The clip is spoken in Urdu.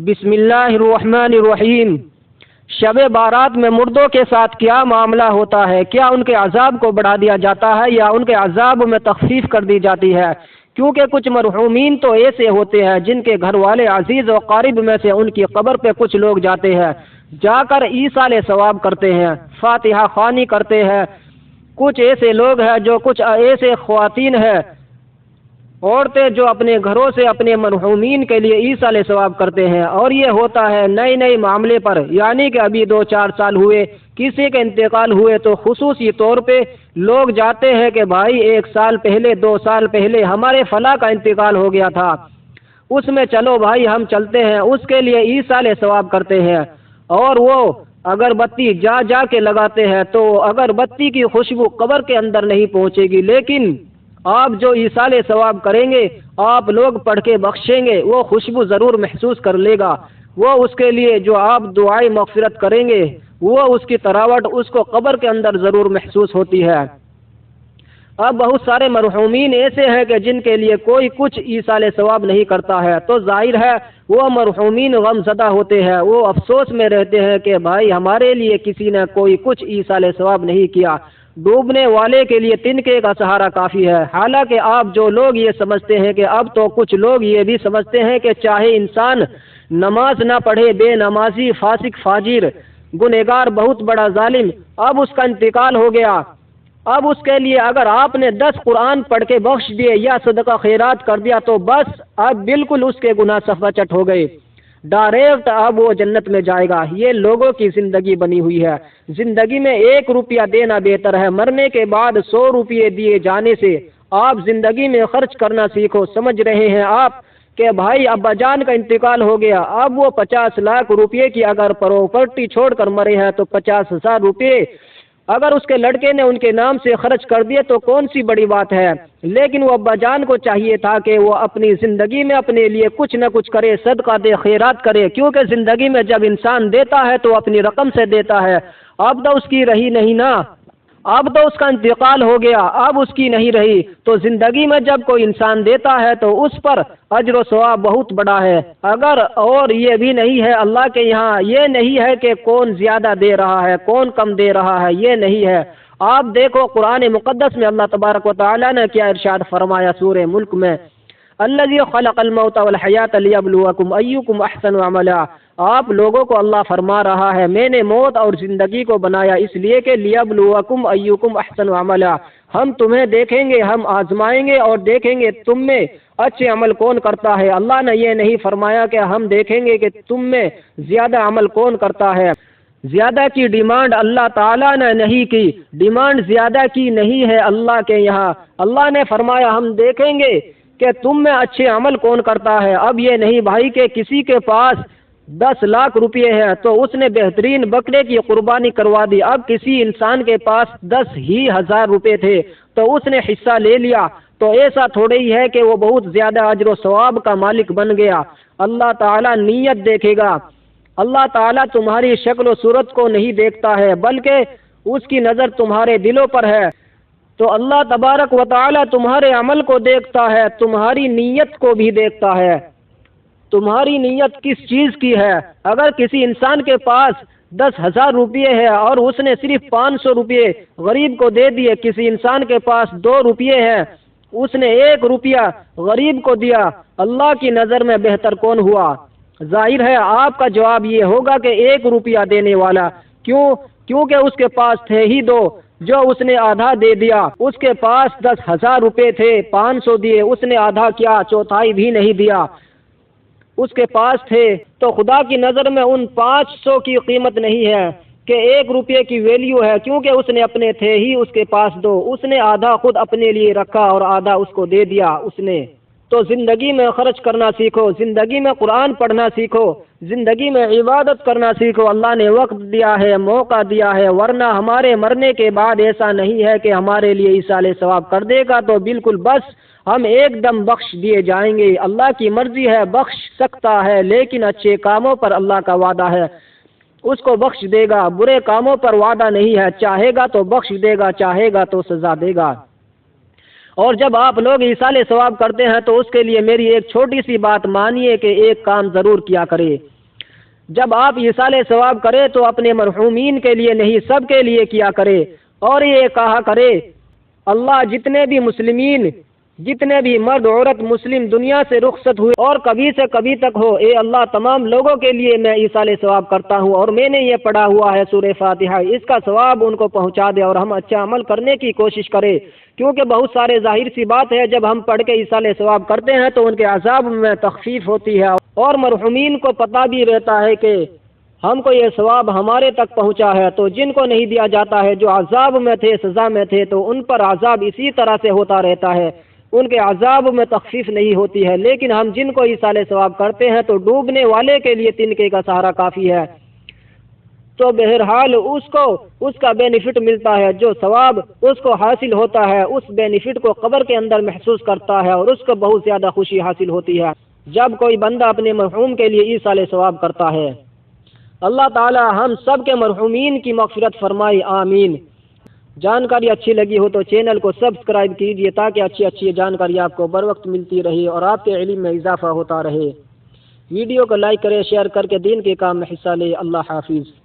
بسم اللہ الرحمن الرحیم۔ شب بارات میں مردوں کے ساتھ کیا معاملہ ہوتا ہے؟ کیا ان کے عذاب کو بڑھا دیا جاتا ہے یا ان کے عذاب میں تخفیف کر دی جاتی ہے؟ کیونکہ کچھ مرحومین تو ایسے ہوتے ہیں جن کے گھر والے عزیز و قارب میں سے ان کی قبر پہ کچھ لوگ جاتے ہیں، جا کر ایصال ثواب کرتے ہیں، فاتحہ خوانی کرتے ہیں۔ کچھ ایسے لوگ ہیں جو کچھ ایسے خواتین ہیں، عورتیں جو اپنے گھروں سے اپنے مرحومین کے لیے ایصال ثواب کرتے ہیں، اور یہ ہوتا ہے نئے معاملے پر، یعنی کہ ابھی 2-4 سال ہوئے کسی کے انتقال ہوئے تو خصوصی طور پہ لوگ جاتے ہیں کہ بھائی 1 سال پہلے 2 سال پہلے ہمارے فلاں کا انتقال ہو گیا تھا، اس میں چلو بھائی ہم چلتے ہیں، اس کے لیے ایصال ثواب کرتے ہیں۔ اور وہ اگربتی جا کے لگاتے ہیں تو اگربتی کی خوشبو قبر کے اندر نہیں پہنچے گی، لیکن آپ جو ایصال ثواب کریں گے، آپ لوگ پڑھ کے بخشیں گے، وہ خوشبو ضرور محسوس کر لے گا۔ وہ اس کے لیے جو آپ دعائیں مغفرت کریں گے، وہ اس کی تراوٹ اس کو قبر کے اندر ضرور محسوس ہوتی ہے۔ اب بہت سارے مرحومین ایسے ہیں کہ جن کے لیے کوئی کچھ ایصال ثواب نہیں کرتا ہے، تو ظاہر ہے وہ مرحومین غم زدہ ہوتے ہیں، وہ افسوس میں رہتے ہیں کہ بھائی ہمارے لیے کسی نے کوئی کچھ ایصال ثواب نہیں کیا۔ ڈوبنے والے کے لیے تنکے کا سہارا کافی ہے۔ حالانکہ آپ جو لوگ یہ سمجھتے ہیں کہ اب تو کچھ لوگ یہ بھی سمجھتے ہیں کہ چاہے انسان نماز نہ پڑھے، بے نمازی، فاسق، فاجر، گنہگار، بہت بڑا ظالم، اب اس کا انتقال ہو گیا، اب اس کے لیے اگر آپ نے 10 قرآن پڑھ کے بخش دیے یا صدقہ خیرات کر دیا تو بس اب بالکل اس کے گناہ صفحہ چٹ ہو گئے، ڈائریکٹ اب وہ جنت میں جائے گا۔ یہ لوگوں کی زندگی بنی ہوئی ہے۔ زندگی میں 1 روپیہ دینا بہتر ہے، مرنے کے بعد 100 روپئے دیے جانے سے۔ آپ زندگی میں خرچ کرنا سیکھو۔ سمجھ رہے ہیں آپ کہ بھائی ابا جان کا انتقال ہو گیا، اب وہ 50 لاکھ روپئے کی اگر پراپرٹی چھوڑ کر مرے ہیں تو 50,000 روپئے اگر اس کے لڑکے نے ان کے نام سے خرچ کر دیے تو کون سی بڑی بات ہے؟ لیکن وہ ابا جان کو چاہیے تھا کہ وہ اپنی زندگی میں اپنے لیے کچھ نہ کچھ کرے، صدقہ دے، خیرات کرے، کیونکہ زندگی میں جب انسان دیتا ہے تو اپنی رقم سے دیتا ہے۔ اب تو اس کی رہی نہیں نا، اب تو اس کا انتقال ہو گیا، اب اس کی نہیں رہی، تو زندگی میں جب کوئی انسان دیتا ہے تو اس پر اجر و ثواب بہت بڑا ہے۔ اگر اور یہ بھی نہیں ہے اللہ کے یہاں، یہ نہیں ہے کہ کون زیادہ دے رہا ہے کون کم دے رہا ہے، یہ نہیں ہے۔ آپ دیکھو قرآن مقدس میں اللہ تبارک و تعالیٰ نے کیا ارشاد فرمایا سورہ ملک میں، الذی خلق الموت والحیات لیبلوکم ایکم احسن عملا۔ آپ لوگوں کو اللہ فرما رہا ہے میں نے موت اور زندگی کو بنایا اس لیے کہ لیبلوکم ایکم احسن عملا، ہم تمہیں دیکھیں گے، ہم آزمائیں گے اور دیکھیں گے تم میں اچھے عمل کون کرتا ہے۔ اللہ نے یہ نہیں فرمایا کہ ہم دیکھیں گے کہ تم میں زیادہ عمل کون کرتا ہے۔ زیادہ کی ڈیمانڈ اللہ تعالیٰ نے نہیں کی، ڈیمانڈ زیادہ کی نہیں ہے اللہ کے یہاں۔ اللہ نے فرمایا ہم دیکھیں گے کہ تم میں اچھے عمل کون کرتا ہے۔ اب یہ نہیں بھائی کہ کسی کے پاس 10 لاکھ روپئے ہے تو اس نے بہترین بکرے کی قربانی کروا دی، اب کسی انسان کے پاس 10,000 روپئے تھے تو اس نے حصہ لے لیا، تو ایسا تھوڑے ہی ہے کہ وہ بہت زیادہ اجر و ثواب کا مالک بن گیا۔ اللہ تعالیٰ نیت دیکھے گا۔ اللہ تعالیٰ تمہاری شکل و صورت کو نہیں دیکھتا ہے بلکہ اس کی نظر تمہارے دلوں پر ہے، تو اللہ تبارک و تعالیٰ تمہارے عمل کو دیکھتا ہے، تمہاری نیت کو بھی دیکھتا ہے۔ تمہاری نیت کس چیز کی ہے؟ اگر کسی انسان کے پاس 10,000 روپئے ہے اور اس نے صرف 500 روپئے غریب کو دے دیے، کسی انسان کے پاس 2 روپئے ہے، اس نے 1 روپیہ غریب کو دیا، اللہ کی نظر میں بہتر کون ہوا؟ ظاہر ہے آپ کا جواب یہ ہوگا کہ 1 روپیہ دینے والا۔ کیونکہ اس کے پاس تھے ہی 2، جو اس نے آدھا دے دیا۔ اس کے پاس 10,000 روپے تھے، 500 دیے، اس نے آدھا کیا، چوتھائی بھی نہیں دیا۔ اس کے پاس تھے تو خدا کی نظر میں ان 500 کی قیمت نہیں ہے کہ 1 روپے کی ویلیو ہے، کیونکہ اس نے اپنے تھے ہی اس کے پاس 2، اس نے آدھا خود اپنے لیے رکھا اور آدھا اس کو دے دیا اس نے۔ تو زندگی میں خرچ کرنا سیکھو، زندگی میں قرآن پڑھنا سیکھو، زندگی میں عبادت کرنا سیکھو۔ اللہ نے وقت دیا ہے، موقع دیا ہے، ورنہ ہمارے مرنے کے بعد ایسا نہیں ہے کہ ہمارے لیے ایصال ثواب کر دے گا تو بالکل بس ہم ایک دم بخش دیے جائیں گے۔ اللہ کی مرضی ہے، بخش سکتا ہے، لیکن اچھے کاموں پر اللہ کا وعدہ ہے اس کو بخش دے گا، برے کاموں پر وعدہ نہیں ہے، چاہے گا تو بخش دے گا، چاہے گا تو سزا دے گا۔ اور جب آپ لوگ ایصال ثواب کرتے ہیں تو اس کے لیے میری ایک چھوٹی سی بات مانیے کہ ایک کام ضرور کیا کرے۔ جب آپ ایصال ثواب کرے تو اپنے مرحومین کے لیے نہیں، سب کے لیے کیا کرے، اور یہ کہا کرے اللہ جتنے بھی مسلمین، جتنے بھی مرد عورت مسلم دنیا سے رخصت ہوئے اور کبھی سے کبھی تک ہو، اے اللہ تمام لوگوں کے لیے میں ایصال ثواب کرتا ہوں، اور میں نے یہ پڑھا ہوا ہے سورہ فاتحہ، اس کا ثواب ان کو پہنچا دے اور ہم اچھا عمل کرنے کی کوشش کریں، کیونکہ بہت سارے ظاہر سی بات ہے جب ہم پڑھ کے ایصال ثواب کرتے ہیں تو ان کے عذاب میں تخفیف ہوتی ہے، اور مرحومین کو پتہ بھی رہتا ہے کہ ہم کو یہ ثواب ہمارے تک پہنچا ہے، تو جن کو نہیں دیا جاتا ہے، جو عذاب میں تھے، سزا میں تھے، تو ان پر عذاب اسی طرح سے ہوتا رہتا ہے، ان کے عذاب میں تخفیف نہیں ہوتی ہے۔ لیکن ہم جن کو ایصال ثواب کرتے ہیں تو ڈوبنے والے کے لیے تنکے کا سہارا کافی ہے، تو بہرحال اس کا بینیفٹ ملتا ہے، جو ثواب اس کو حاصل ہوتا ہے اس بینیفٹ کو قبر کے اندر محسوس کرتا ہے، اور اس کو بہت زیادہ خوشی حاصل ہوتی ہے جب کوئی بندہ اپنے مرحوم کے لیے ایصال ثواب کرتا ہے۔ اللہ تعالی ہم سب کے مرحومین کی مغفرت فرمائے، آمین۔ جانکاری اچھی لگی ہو تو چینل کو سبسکرائب کیجیے تاکہ اچھی جانکاری آپ کو بر وقت ملتی رہے اور آپ کے علم میں اضافہ ہوتا رہے۔ ویڈیو کو لائک کریں، شیئر کر کے دین کے کام میں حصہ لے۔ اللہ حافظ۔